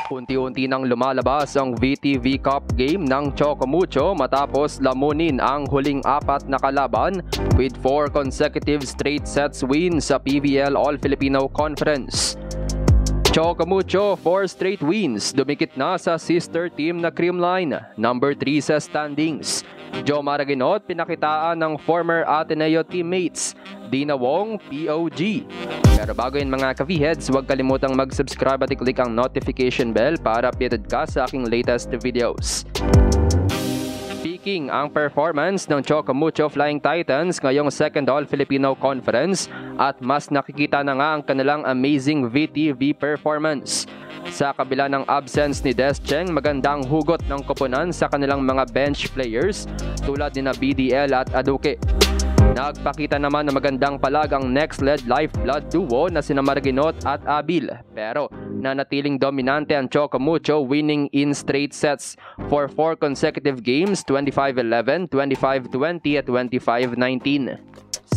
Unti-unti nang lumalabas ang VTV Cup game ng Chocomucho matapos lamunin ang huling 4 na kalaban with 4 consecutive straight sets win sa PVL All-Filipino Conference. Chocomucho 4 straight wins, dumikit na sa sister team na Creamline, number 3 sa standings. Joe Maraginot pinakitaan ng former Ateneo teammates, Dina Wong, POG. Pero bago yun mga ka-V-Heads, huwag kalimutang mag-subscribe at i-click ang notification bell para updated ka sa aking latest videos. Speaking ang performance ng Chocomucho Flying Titans ngayong second All-Filipino Conference at mas nakikita na nga ang kanilang amazing VTV performance. Sa kabila ng absence ni Descheng, magandang hugot ng koponan sa kanilang mga bench players tulad ni BDL at Aduque. Nagpakita naman na magandang palag ang next-led lifeblood duo na sina Maraginot at Abil, pero nanatiling dominante ang Chocomucho, winning in straight sets for 4 consecutive games, 25-11, 25-20 at 25-19.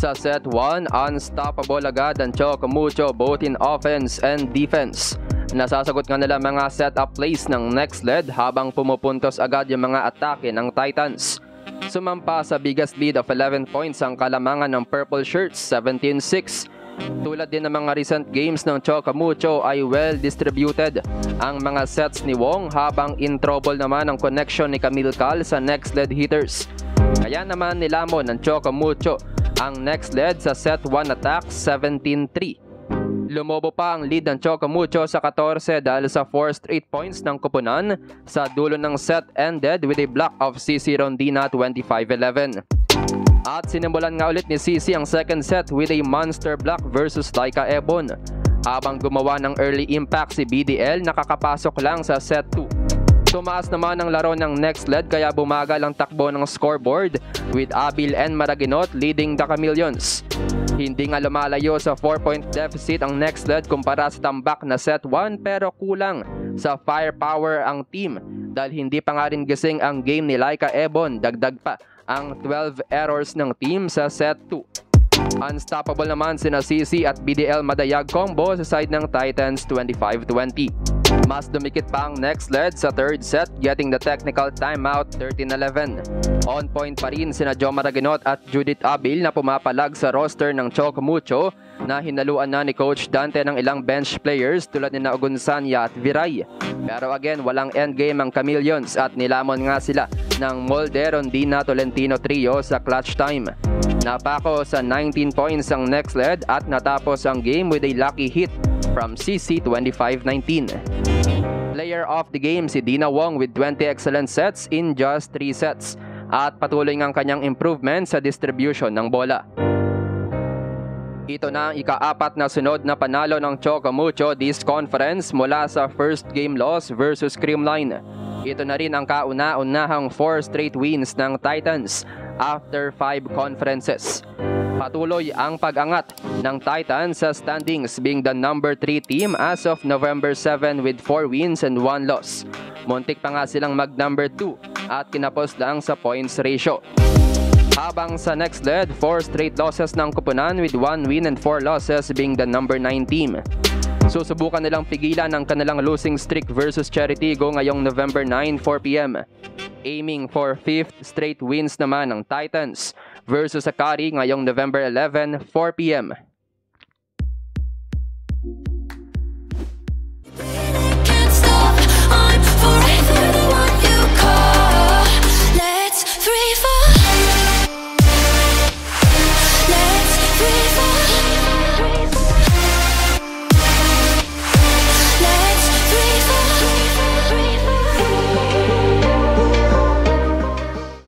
Sa set 1, unstoppable agad ang Chocomucho both in offense and defense. Nasasagot nga nila mga set-up plays ng next-led habang pumupuntos agad yung mga atake ng Titans. Sumampa sa biggest lead of 11 points ang kalamangan ng Purple Shirts, 17-6. Tulad din ng mga recent games ng Chocomucho ay well-distributed ang mga sets ni Wong habang in trouble naman ang connection ni Camille Cal sa next-led hitters. Kaya naman nilamon ng Chocomucho ang next-led sa set 1 attack, 17-3. Lumobo pa ang lead ng Chocomucho sa 14 dahil sa 4 straight points ng koponan. Sa dulo ng set ended with a block of CC Rondina, 25-11. At sinimulan nga ulit ni CC ang second set with a monster block versus Laika Ebon. Habang gumawa ng early impact si BDL, nakakapasok lang sa set 2. Tumaas naman ang laro ng next lead kaya bumagal ang takbo ng scoreboard with Abil and Maraginot leading the Chameleons. Hindi nga lumalayo sa 4-point deficit ang next lead kumpara sa tambak na set 1 pero kulang sa firepower ang team dahil hindi pa nga rin gising ang game ni Laika Ebon, dagdag pa ang 12 errors ng team sa set 2. Unstoppable naman sina CC at BDL Madayag combo sa side ng Titans, 25-20. Mas dumikit pa ang next lead sa third set, getting the technical timeout, 13-11. On point pa rin sina Joe Maraginot at Judith Abil na pumapalag sa roster ng Chocomucho na hinaluan na ni Coach Dante ng ilang bench players tulad ni Ogunsanya at Viray. Pero again, walang endgame ang Chameleons at nilamon nga sila ng Molde, Rondina, Tolentino trio sa clutch time. Napako sa 19 points ang next lead at natapos ang game with a lucky hit from CC, 25-19. Player of the game si Dina Wong with 20 excellent sets in just 3 sets at patuloy ngang kanyang improvement sa distribution ng bola. Ito na ang ika-4 na sunod na panalo ng Chocomucho this conference mula sa first game loss versus Creamline. Ito na rin ang kauna-unahang 4 straight wins ng Titans after 5 conferences. Patuloy ang pag-angat ng Titans sa standings being the number 3 team as of November 7 with 4 wins and 1 loss. Muntik pa nga silang mag-number 2 at kinapos lang sa points ratio. Habang sa next lead, 4 straight losses ng koponan with 1 win and 4 losses being the number 9 team. Susubukan nilang pigilan ang kanilang losing streak versus Cheritigo ngayong November 9, 4 p.m. Aiming for 5th straight wins naman ng Titans versus Akari ngayong November 11, 4 p.m.